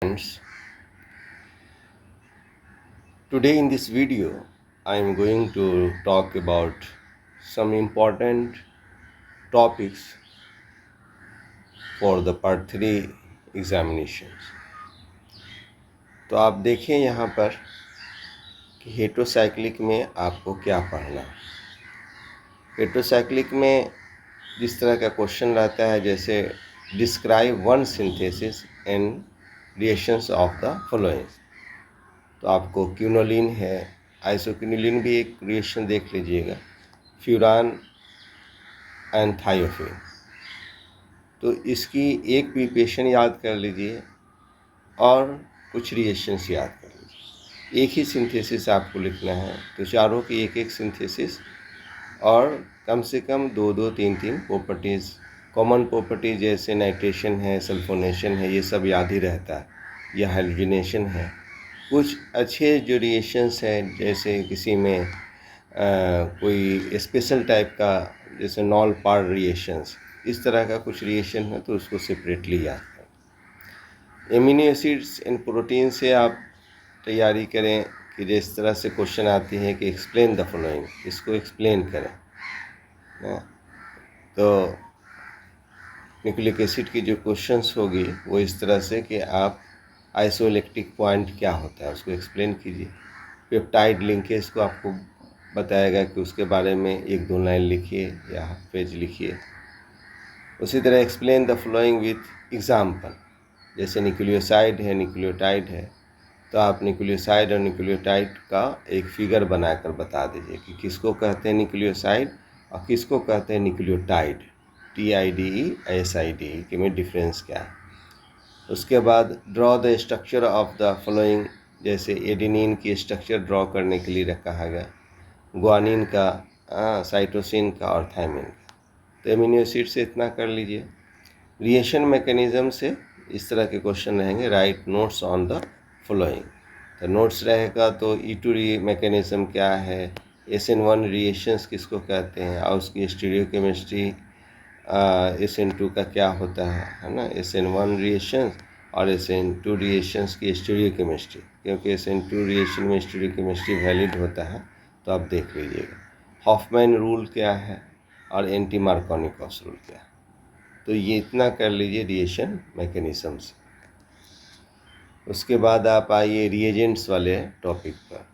Friends, today in this video I am going to talk about some important topics for the part 3 examinations. तो आप देखें यहाँ पर कि हेट्रोसाइक्लिक में आपको क्या पढ़ना है। हेट्रोसाइक्लिक में जिस तरह का क्वेश्चन रहता है, जैसे describe one synthesis and reactions of the following, तो आपको क्यूनोलिन है, आइसोक्यूनोलिन भी एक रिएक्शन देख लीजिएगा, फ्यूरान एंड थायोफिन। तो इसकी एक प्रिपरेशन याद कर लीजिए और कुछ रिएक्शंस याद कर लीजिए। एक ही सिंथेसिस आपको लिखना है, तो चारों की एक एक सिंथेसिस और कम से कम दो दो तीन तीन प्रॉपर्टीज़, कॉमन प्रॉपर्टीज जैसे नाइट्रेशन है, सल्फोनेशन है, ये सब याद ही रहता है, या हाइड्रोजनेशन है। कुछ अच्छे जो रिएक्शंस हैं, जैसे किसी में कोई स्पेशल टाइप का, जैसे नॉल पार रिएक्शंस, इस तरह का कुछ रिएक्शन है तो उसको सेपरेटली याद करें। एमिनो एसिड्स एंड प्रोटीन से आप तैयारी करें कि जिस तरह से क्वेश्चन आती है कि एक्सप्लेन द फॉलोइंग, इसको एक्सप्लेन करें। तो न्यूक्लिक एसिड की जो क्वेश्चंस होगी वो इस तरह से कि आप आइसोइलेक्ट्रिक पॉइंट क्या होता है उसको एक्सप्लेन कीजिए। पेप्टाइड लिंकेज को आपको बताएगा कि उसके बारे में एक दो लाइन लिखिए या हाफ पेज लिखिए। उसी तरह explain the following with example, जैसे न्यूक्लियोसाइड है, न्यूक्लियोटाइड है, तो आप न्यूक्लियोसाइड और न्यूक्लियोटाइड का एक फिगर बनाकर बता दीजिए कि किसको कहते हैं न्यूक्लियोसाइड और किसको कहते हैं न्यूक्लियोटाइड, TIDE, के में डिफरेंस क्या है। उसके बाद draw the structure of the following, जैसे एडेनिन की स्ट्रक्चर ड्रॉ करने के लिए कहा गया, ग्वानिन का, साइटोसिन का और थायमिन का। तो एमिनो एसिड से इतना कर लीजिए। रिएक्शन मैकेनिज्म से इस तरह के क्वेश्चन रहेंगे, right notes on the following. तो नोट्स रहेगा तो E2 मैकेनिज्म क्या है, SN1 रिएक्शंस किसको कहते हैं और उसकी स्टीरियोकेमिस्ट्री SN2 का क्या होता है ना, SN1 रिएक्शंस और SN2 रिएक्शंस की स्टीरियोकेमिस्ट्री, क्योंकि SN2 रिएक्शन में स्टीरियोकेमिस्ट्री वैलिड होता है, तो आप देख लीजिएगा। हॉफमैन रूल क्या है और एंटी मार्कोनिकॉस रूल क्या है। तो ये इतना कर लीजिए रिएक्शन मैकेनिज्म से। उसके बाद आप आइए रिएजेंट्स वाले टॉपिक पर।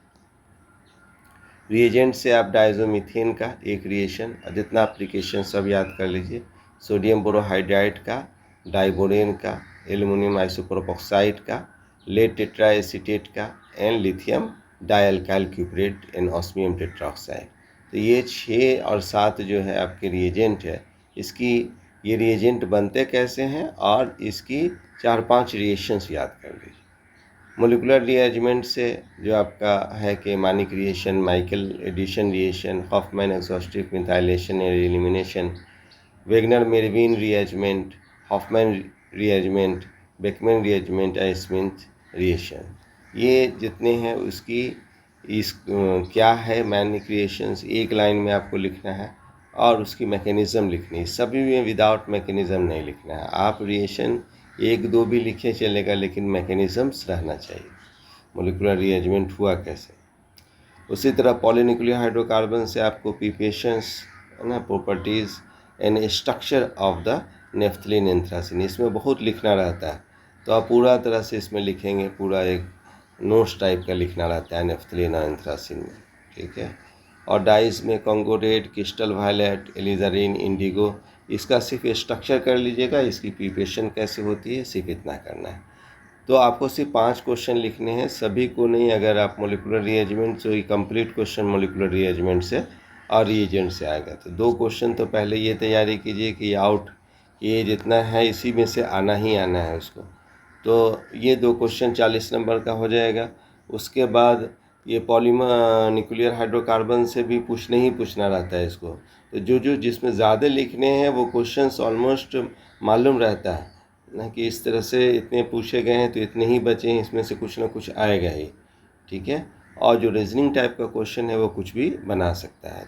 रिएजेंट से आप डायज़ोमीथेन का एक रिएक्शन, जितना एप्लीकेशन सब याद कर लीजिए, सोडियम बोरोहाइड्राइड का, डाइबोरेन का, एल्युमिनियम आइसोप्रोपोक्साइड का, लेड टेट्राएसीटेट का and lithium dialkyl cuprate and osmium tetraoxide. तो ये 6 और 7 जो है आपके रिएजेंट है। इसकी ये रिएजेंट बनते कैसे हैं और इसकी 4-5 रिएक्शंस याद कर लीजिए। मोलिकुलर रिएरेंजमेंट से जो आपका है कि Mannich reaction, Michael addition reaction, Hofmann exhaustive methylation या elimination, Wagner Meerwein rearrangement, Hofmann rearrangement, Beckmann rearrangement, Smith reaction, ये जितने हैं उसकी क्या है मानिक रिएक्शंस, एक लाइन में आपको लिखना है और उसकी मैकेनिज़्म लिखनी है। सभी में विदाउट मैकेनिज़्म नहीं लिखना है। आप रिएक्शन एक दो भी लिखे चलेगा, लेकिन मैकेनिज़म्स रहना चाहिए, मोलिकुलर रिएरेंजमेंट हुआ कैसे। उसी तरह पॉलीन्यूक्लियर हाइड्रोकार्बन से आपको प्रिपरेशंस है ना, properties and structure of the naphthalene anthracene, इसमें बहुत लिखना रहता है, तो आप पूरा तरह से इसमें लिखेंगे, पूरा एक नोट्स टाइप का लिखना रहता है नेफ्थलीन और एंथ्रासिन में, ठीक है। और डाइस में Congo red, crystal violet, alizarin, indigo, इसका सिर्फ स्ट्रक्चर कर लीजिएगा, इसकी प्रिपरेशन कैसे होती है सिर्फ इतना करना है। तो आपको सिर्फ 5 क्वेश्चन लिखने हैं, सभी को नहीं। अगर आप मोलिकुलर रिएरेंजमेंट से, कंप्लीट क्वेश्चन मोलिकुलर रिएरेंजमेंट से और रिएजेंट से आएगा, तो 2 क्वेश्चन तो पहले ये तैयारी कीजिए कि आउट ये जितना है इसी में से आना ही आना है उसको। तो ये 2 क्वेश्चन 40 नंबर का हो जाएगा। उसके बाद ये पॉलीमर न्यूक्लियर हाइड्रोकार्बन से भी पूछने ही पूछना रहता है इसको, तो जो जिसमें ज़्यादा लिखने हैं वो क्वेश्चंस ऑलमोस्ट मालूम रहता है ना, कि इस तरह से इतने पूछे गए हैं तो इतने ही बचे हैं, इसमें से कुछ ना कुछ आएगा ही, ठीक है। और जो रीजनिंग टाइप का क्वेश्चन है वो कुछ भी बना सकता है।